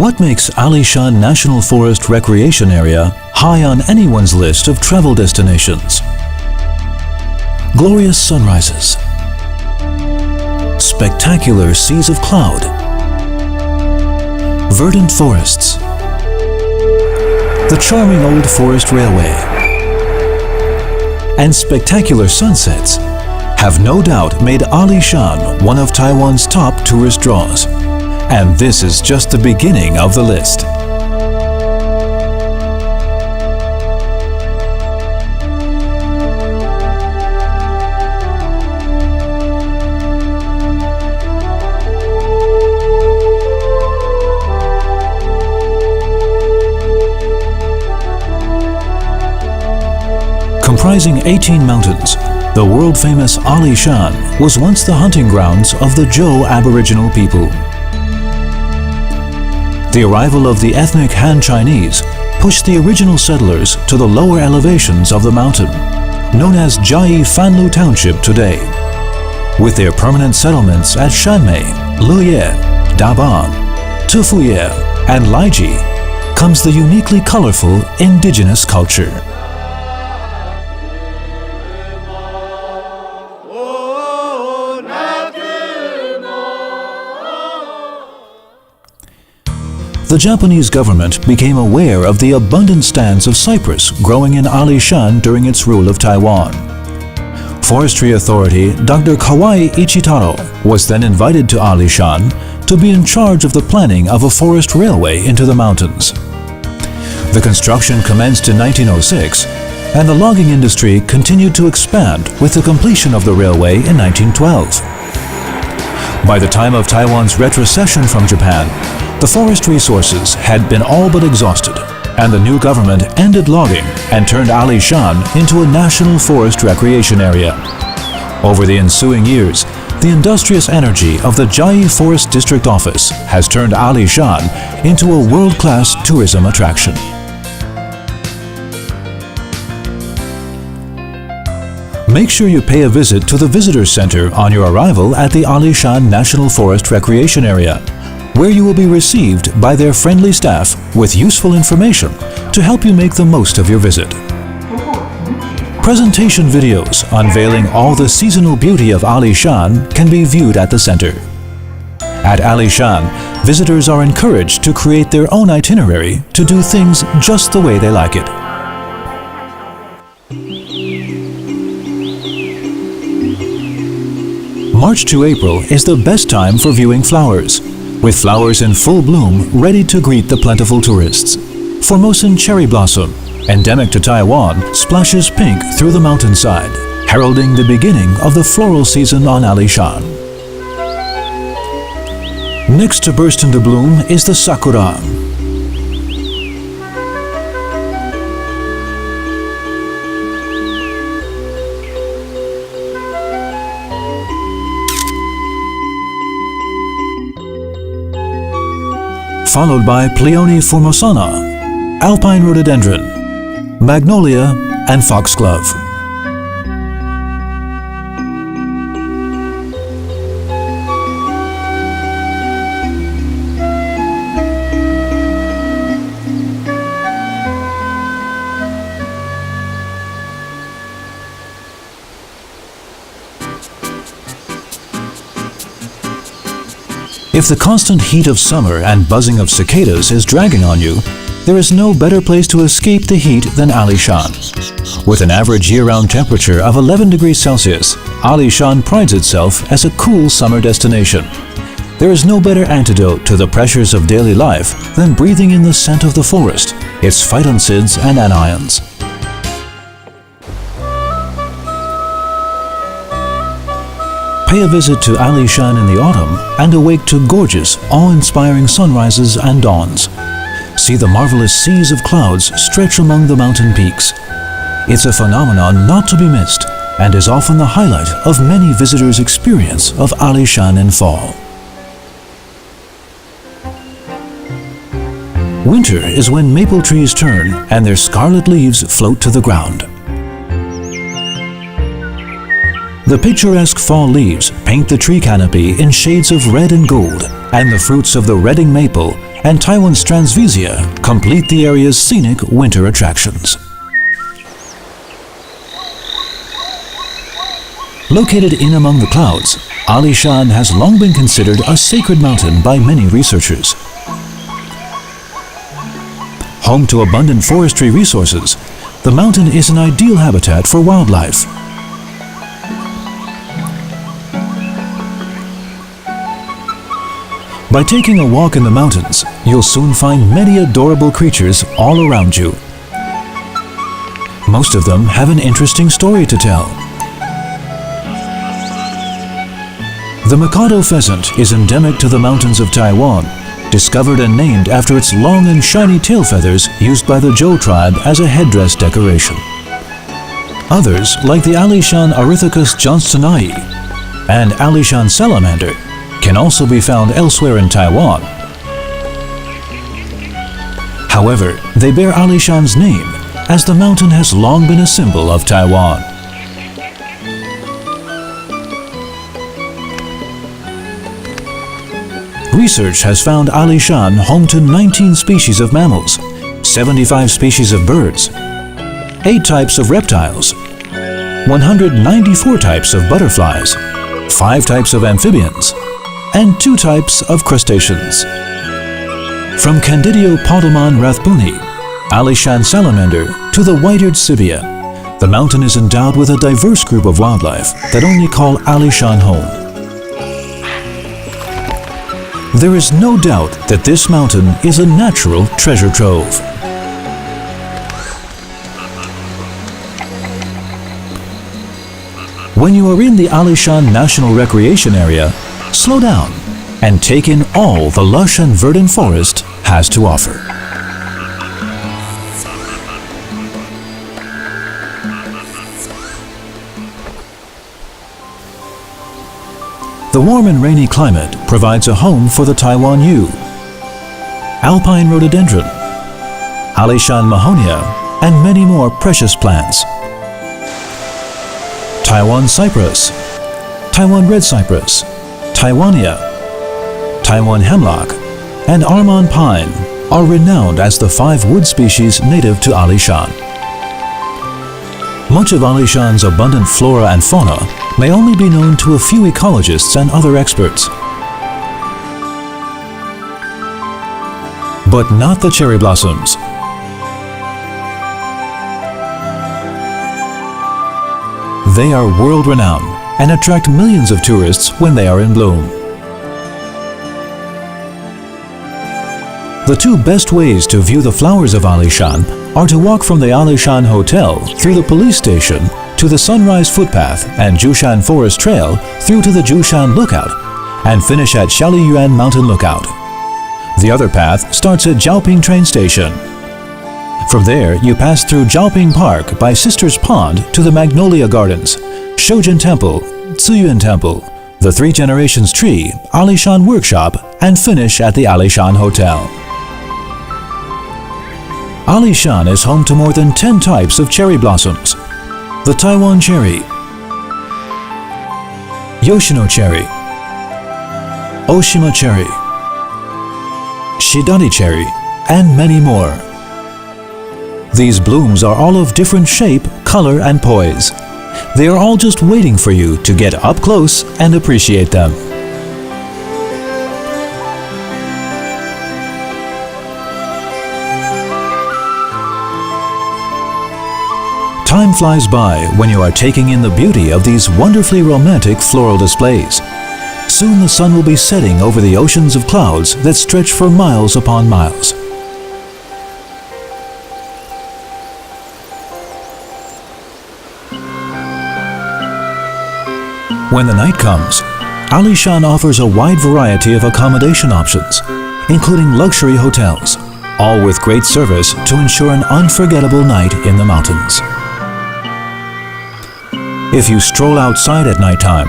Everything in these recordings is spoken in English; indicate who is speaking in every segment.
Speaker 1: What makes Alishan National Forest Recreation Area high on anyone's list of travel destinations? Glorious sunrises, spectacular seas of cloud, verdant forests, the charming old forest railway, and spectacular sunsets have no doubt made Alishan one of Taiwan's top tourist draws. And this is just the beginning of the list. Comprising 18 mountains, the world-famous Alishan was once the hunting grounds of the Zhou aboriginal people. The arrival of the ethnic Han Chinese pushed the original settlers to the lower elevations of the mountain, known as Chiayi Fanlu township today. With their permanent settlements at Shanmei, Yele, Dabang, Tefuye and Laiji comes the uniquely colorful indigenous culture. The Japanese government became aware of the abundant stands of cypress growing in Alishan during its rule of Taiwan. Forestry authority Dr. Kawai Ichitaro was then invited to Alishan to be in charge of the planning of a forest railway into the mountains. The construction commenced in 1906, and the logging industry continued to expand with the completion of the railway in 1912. By the time of Taiwan's retrocession from Japan, the forest resources had been all but exhausted, and the new government ended logging and turned Alishan into a national forest recreation area. Over the ensuing years, the industrious energy of the Chiayi Forest District Office has turned Alishan into a world-class tourism attraction. Make sure you pay a visit to the Visitor Center on your arrival at the Alishan National Forest Recreation Area, where you will be received by their friendly staff with useful information to help you make the most of your visit. Presentation videos unveiling all the seasonal beauty of Alishan can be viewed at the center. At Alishan, visitors are encouraged to create their own itinerary to do things just the way they like it. March to April is the best time for viewing flowers, with flowers in full bloom ready to greet the plentiful tourists. Formosan cherry blossom, endemic to Taiwan, splashes pink through the mountainside, heralding the beginning of the floral season on Alishan. Next to burst into bloom is the sakura. Followed by Pleone formosana, alpine rhododendron, magnolia, and foxglove. If the constant heat of summer and buzzing of cicadas is dragging on you, There is no better place to escape the heat than Alishan. With an average year-round temperature of 11 degrees Celsius, Alishan prides itself as a cool summer destination. There is no better antidote to the pressures of daily life than breathing in the scent of the forest, its phytoncids and anions. Pay a visit to Alishan in the autumn and awake to gorgeous, awe-inspiring sunrises and dawns. See the marvelous seas of clouds stretch among the mountain peaks. It's a phenomenon not to be missed and is often the highlight of many visitors' experience of Alishan in fall. Winter is when maple trees turn and their scarlet leaves float to the ground. The picturesque fall leaves paint the tree canopy in shades of red and gold, and the fruits of the Redding maple and Taiwan's Transvisia complete the area's scenic winter attractions. Located in among the clouds, Alishan has long been considered a sacred mountain by many researchers. Home to abundant forestry resources, the mountain is an ideal habitat for wildlife. By taking a walk in the mountains, you'll soon find many adorable creatures all around you. Most of them have an interesting story to tell. The Mikado pheasant is endemic to the mountains of Taiwan, discovered and named after its long and shiny tail feathers used by the Zhou tribe as a headdress decoration. Others, like the Alishan Ornithocus johnstonii and Alishan salamander, can also be found elsewhere in Taiwan. However, they bear Alishan's name as the mountain has long been a symbol of Taiwan. Research has found Alishan home to 19 species of mammals, 75 species of birds, 8 types of reptiles, 194 types of butterflies, 5 types of amphibians, and 2 types of crustaceans. From Candidio podelman rathbuni, Alishan salamander, to the white-eared sibia, the mountain is endowed with a diverse group of wildlife that only call Alishan home. There is no doubt that this mountain is a natural treasure trove. When you are in the Alishan National Recreation Area, slow down and take in all the lush and verdant forest has to offer. The warm and rainy climate provides a home for the Taiwan yew, alpine rhododendron, Alishan mahonia, and many more precious plants. Taiwan cypress, Taiwan red cypress, Taiwania, Taiwan hemlock, and Armand pine are renowned as the 5 wood species native to Alishan. Much of Alishan's abundant flora and fauna may only be known to a few ecologists and other experts. But not the cherry blossoms. They are world-renowned and attract millions of tourists when they are in bloom. The 2 best ways to view the flowers of Alishan are to walk from the Alishan Hotel through the police station to the Sunrise Footpath and Jushan Forest Trail through to the Jushan Lookout and finish at Shaoliyuan Mountain Lookout. The other path starts at Jiaoping train station. From there, you pass through Jiaoping Park by Sisters Pond to the Magnolia Gardens, Shojin Temple, Ziyuan Temple, the 3 Generations Tree, Alishan Workshop, and finish at the Alishan Hotel. Alishan is home to more than 10 types of cherry blossoms. The Taiwan cherry, Yoshino cherry, Oshima cherry, Shidani cherry, and many more. These blooms are all of different shape, color, and poise. They are all just waiting for you to get up close and appreciate them. Time flies by when you are taking in the beauty of these wonderfully romantic floral displays. Soon the sun will be setting over the oceans of clouds that stretch for miles upon miles. When the night comes, Alishan offers a wide variety of accommodation options, including luxury hotels, all with great service to ensure an unforgettable night in the mountains. If you stroll outside at nighttime,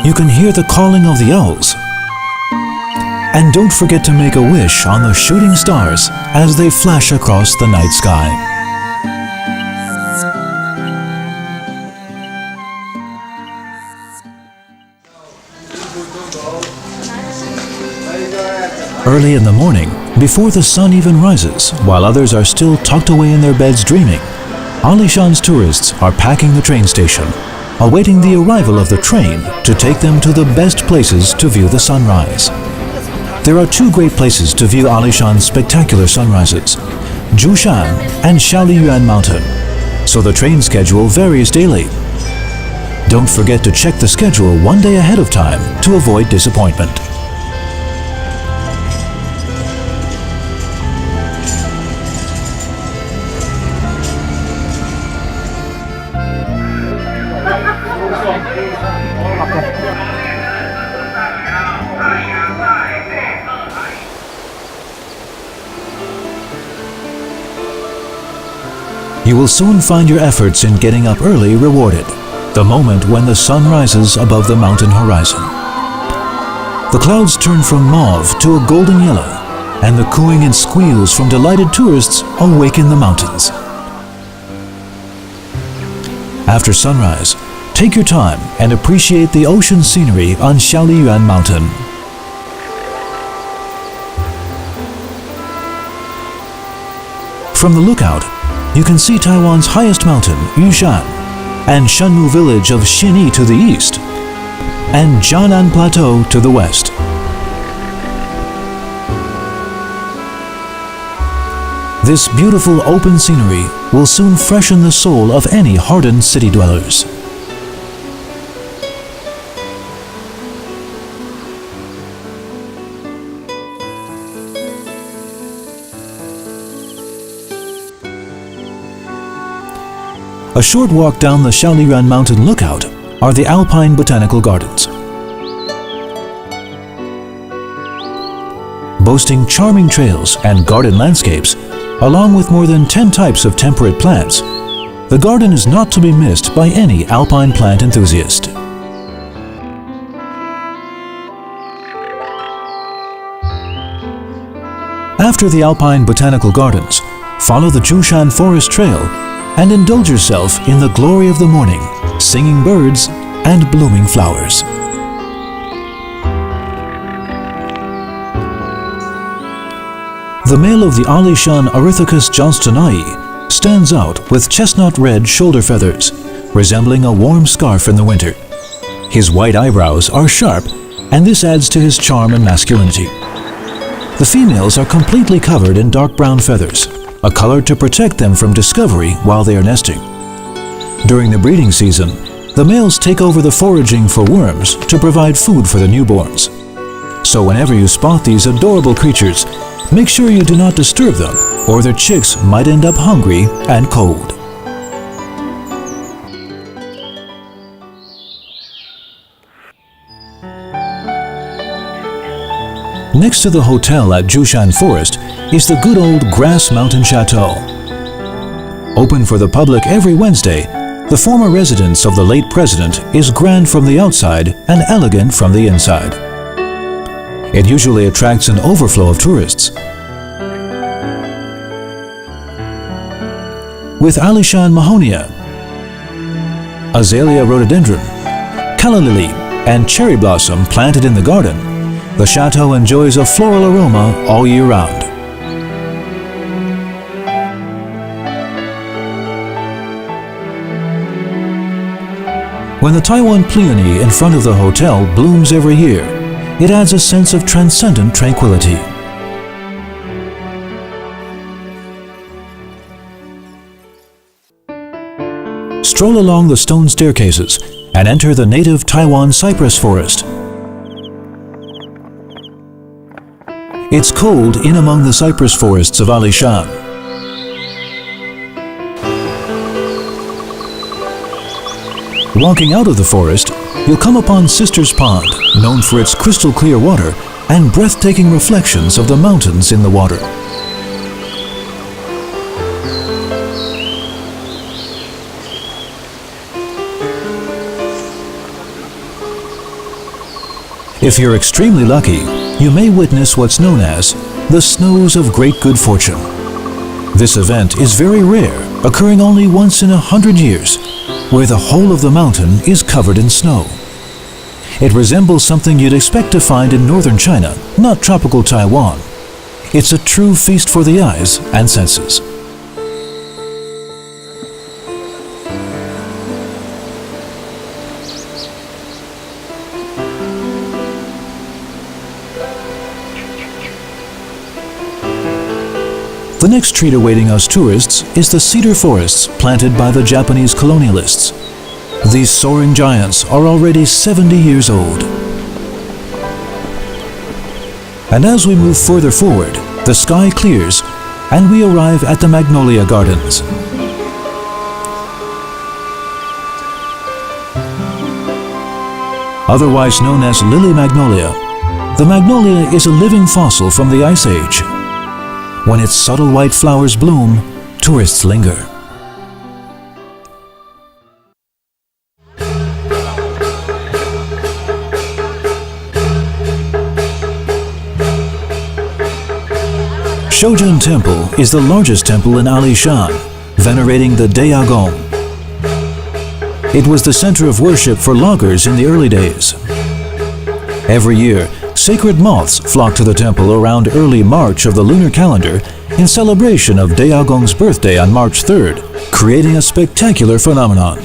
Speaker 1: you can hear the calling of the owls. And don't forget to make a wish on the shooting stars as they flash across the night sky. Early in the morning, before the sun even rises, while others are still tucked away in their beds dreaming, Alishan's tourists are packing the train station, awaiting the arrival of the train to take them to the best places to view the sunrise. There are two great places to view Alishan's spectacular sunrises, Zhoushan and Shaoliyuan Mountain, so the train schedule varies daily. Don't forget to check the schedule one day ahead of time to avoid disappointment. You will soon find your efforts in getting up early rewarded, the moment when the sun rises above the mountain horizon. The clouds turn from mauve to a golden yellow, and the cooing and squeals from delighted tourists awaken the mountains. After sunrise, take your time and appreciate the ocean scenery on Shaoliyuan Mountain. From the lookout, you can see Taiwan's highest mountain, Yushan, and Shanmei village of Xinyi to the east, and Jianan Plateau to the west. This beautiful open scenery will soon freshen the soul of any hardened city dwellers. A short walk down the Shaoliyuan Mountain lookout are the Alpine Botanical Gardens. Boasting charming trails and garden landscapes, along with more than 10 types of temperate plants, the garden is not to be missed by any alpine plant enthusiast. After the Alpine Botanical Gardens, follow the Zhoushan Forest Trail and indulge yourself in the glory of the morning, singing birds and blooming flowers. The male of the Alishan Ornithocus johnstonii stands out with chestnut-red shoulder feathers, resembling a warm scarf in the winter. His white eyebrows are sharp, and this adds to his charm and masculinity. The females are completely covered in dark brown feathers, a color to protect them from discovery while they are nesting. During the breeding season, the males take over the foraging for worms to provide food for the newborns. So whenever you spot these adorable creatures, make sure you do not disturb them, or their chicks might end up hungry and cold. Next to the hotel at Zhoushan Forest is the good old Grass Mountain Chateau. Open for the public every Wednesday, the former residence of the late president is grand from the outside and elegant from the inside. It usually attracts an overflow of tourists. With Alishan Mahonia, Azalea rhododendron, calla lily, and cherry blossom planted in the garden, the chateau enjoys a floral aroma all year round. When the Taiwan peony in front of the hotel blooms every year, it adds a sense of transcendent tranquility. stroll along the stone staircases and enter the native Taiwan cypress forest. It's cold in among the cypress forests of Alishan. Walking out of the forest, you'll come upon Sister's Pond, known for its crystal clear water and breathtaking reflections of the mountains in the water. If you're extremely lucky, you may witness what's known as the Snows of Great Good Fortune. This event is very rare, occurring only once in 100 years, where the whole of the mountain is covered in snow. It resembles something you'd expect to find in northern China, not tropical Taiwan. It's a true feast for the eyes and senses. The next treat awaiting us tourists is the cedar forests planted by the Japanese colonialists. These soaring giants are already 70 years old. And as we move further forward, the sky clears and we arrive at the Magnolia Gardens. Otherwise known as lily magnolia, the magnolia is a living fossil from the Ice Age. When its subtle white flowers bloom, tourists linger. Shoujun Temple is the largest temple in Alishan, venerating the Dabang. It was the center of worship for loggers in the early days. Every year, sacred moths flock to the temple around early March of the lunar calendar in celebration of Dabang's birthday on March 3rd, creating a spectacular phenomenon.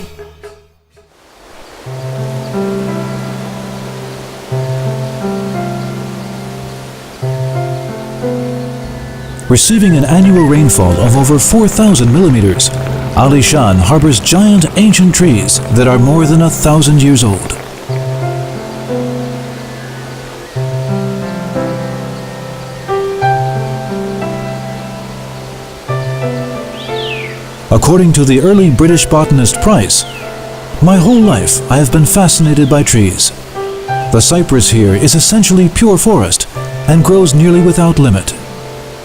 Speaker 1: Receiving an annual rainfall of over 4,000 millimeters, Alishan harbors giant ancient trees that are more than 1,000 years old. According to the early British botanist Price, "My whole life I have been fascinated by trees. The cypress here is essentially pure forest and grows nearly without limit,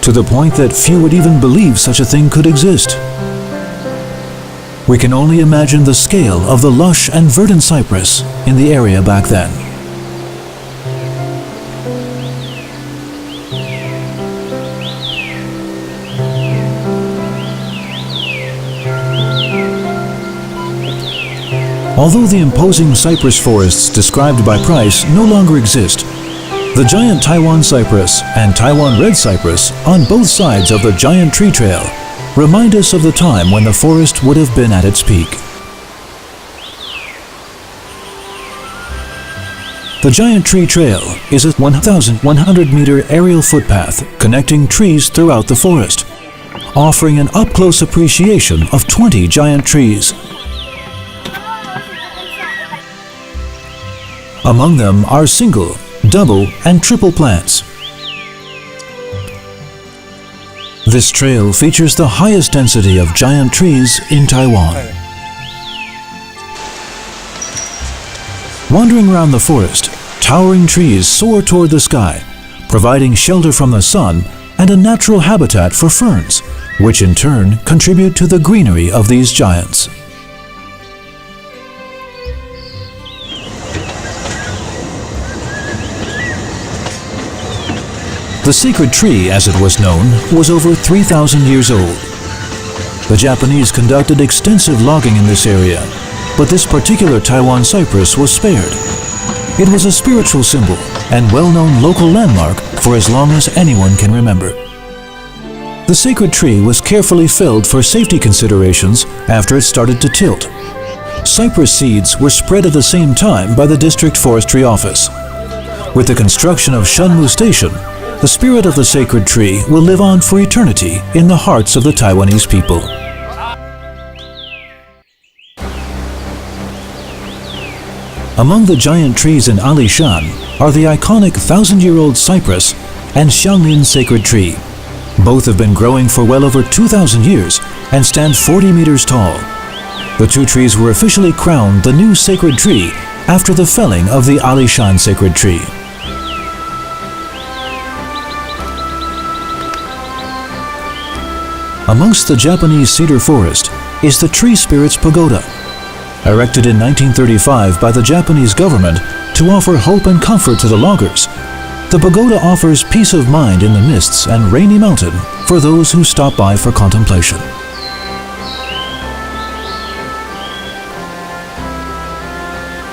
Speaker 1: to the point that few would even believe such a thing could exist." We can only imagine the scale of the lush and verdant cypress in the area back then. Although the imposing cypress forests described by Price no longer exist, the giant Taiwan cypress and Taiwan red cypress on both sides of the giant tree trail remind us of the time when the forest would have been at its peak. The giant tree trail is a 1,100-meter aerial footpath connecting trees throughout the forest, offering an up-close appreciation of 20 giant trees. Among them are single, double, and triple plants. This trail features the highest density of giant trees in Taiwan. Wandering around the forest, towering trees soar toward the sky, providing shelter from the sun and a natural habitat for ferns, which in turn contribute to the greenery of these giants. The sacred tree, as it was known, was over 3,000 years old. The Japanese conducted extensive logging in this area, but this particular Taiwan cypress was spared. It was a spiritual symbol and well-known local landmark for as long as anyone can remember. The sacred tree was carefully felled for safety considerations after it started to tilt. Cypress seeds were spread at the same time by the District Forestry Office. With the construction of Shanmei Station, the spirit of the sacred tree will live on for eternity in the hearts of the Taiwanese people. Among the giant trees in Alishan are the iconic 1,000-year-old cypress and Xianglin sacred tree. Both have been growing for well over 2,000 years and stand 40 meters tall. The two trees were officially crowned the new sacred tree after the felling of the Alishan sacred tree. Amongst the Japanese cedar forest is the Tree Spirit's Pagoda. Erected in 1935 by the Japanese government to offer hope and comfort to the loggers, the pagoda offers peace of mind in the mists and rainy mountain for those who stop by for contemplation.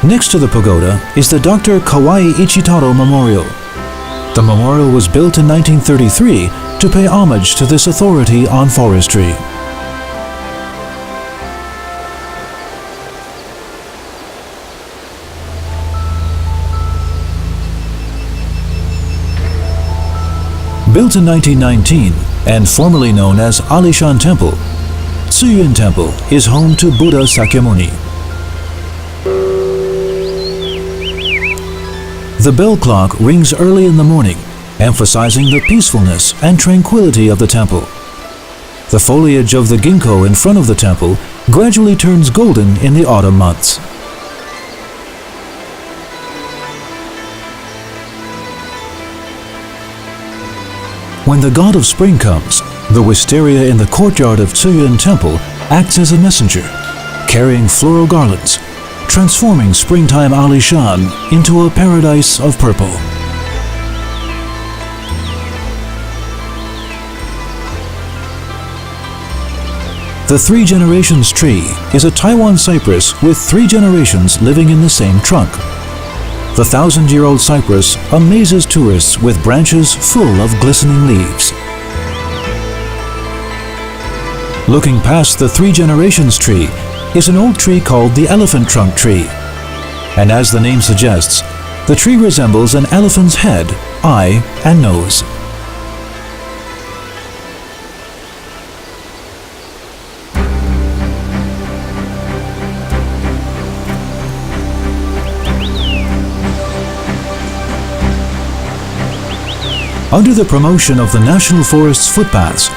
Speaker 1: Next to the pagoda is the Dr. Kawai Ichitaro Memorial. The memorial was built in 1933 to pay homage to this authority on forestry. Built in 1919 and formerly known as Alishan Temple, Tefuye Temple is home to Buddha Sakyamuni. The bell clock rings early in the morning, emphasizing the peacefulness and tranquility of the temple. The foliage of the ginkgo in front of the temple gradually turns golden in the autumn months. When the god of spring comes, the wisteria in the courtyard of Tefuye Temple acts as a messenger, carrying floral garlands, transforming springtime Alishan into a paradise of purple. The Three Generations tree is a Taiwan cypress with 3 generations living in the same trunk. The 1,000-year-old cypress amazes tourists with branches full of glistening leaves. Looking past the Three Generations tree is an old tree called the elephant trunk tree. And as the name suggests, the tree resembles an elephant's head, eye, and nose. Under the promotion of the National Forest's footpaths,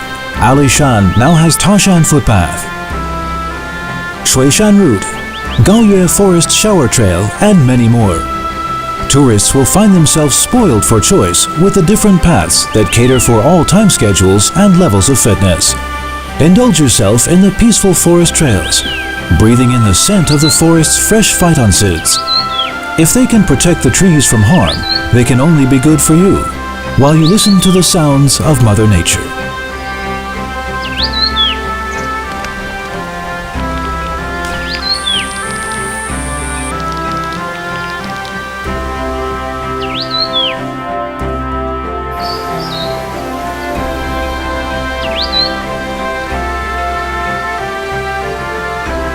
Speaker 1: Alishan now has Tashan Footpath, Shuishan Route, Gaoyue Forest Shower Trail, and many more. Tourists will find themselves spoiled for choice with the different paths that cater for all time schedules and levels of fitness. Indulge yourself in the peaceful forest trails, breathing in the scent of the forest's fresh phytoncids. If they can protect the trees from harm, they can only be good for you, while you listen to the sounds of Mother Nature.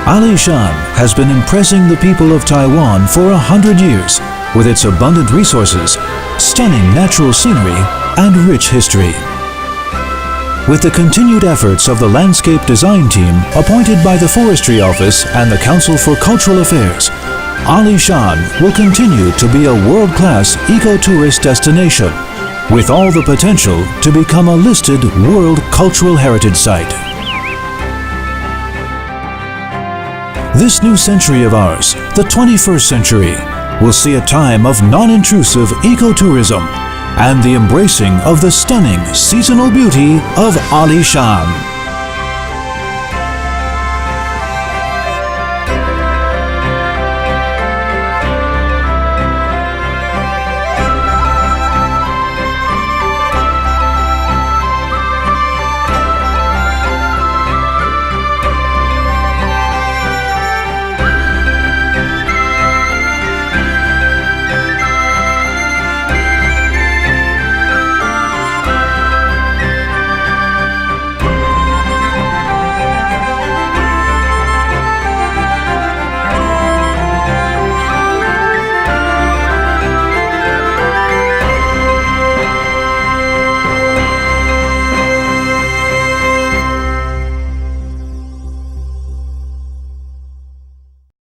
Speaker 1: Alishan has been impressing the people of Taiwan for 100 years with its abundant resources, stunning natural scenery, and rich history. With the continued efforts of the landscape design team appointed by the Forestry Office and the Council for Cultural Affairs, Alishan will continue to be a world-class eco-tourist destination with all the potential to become a listed World Cultural Heritage Site. This new century of ours, the 21st century, will see a time of non-intrusive ecotourism and the embracing of the stunning seasonal beauty of Alishan.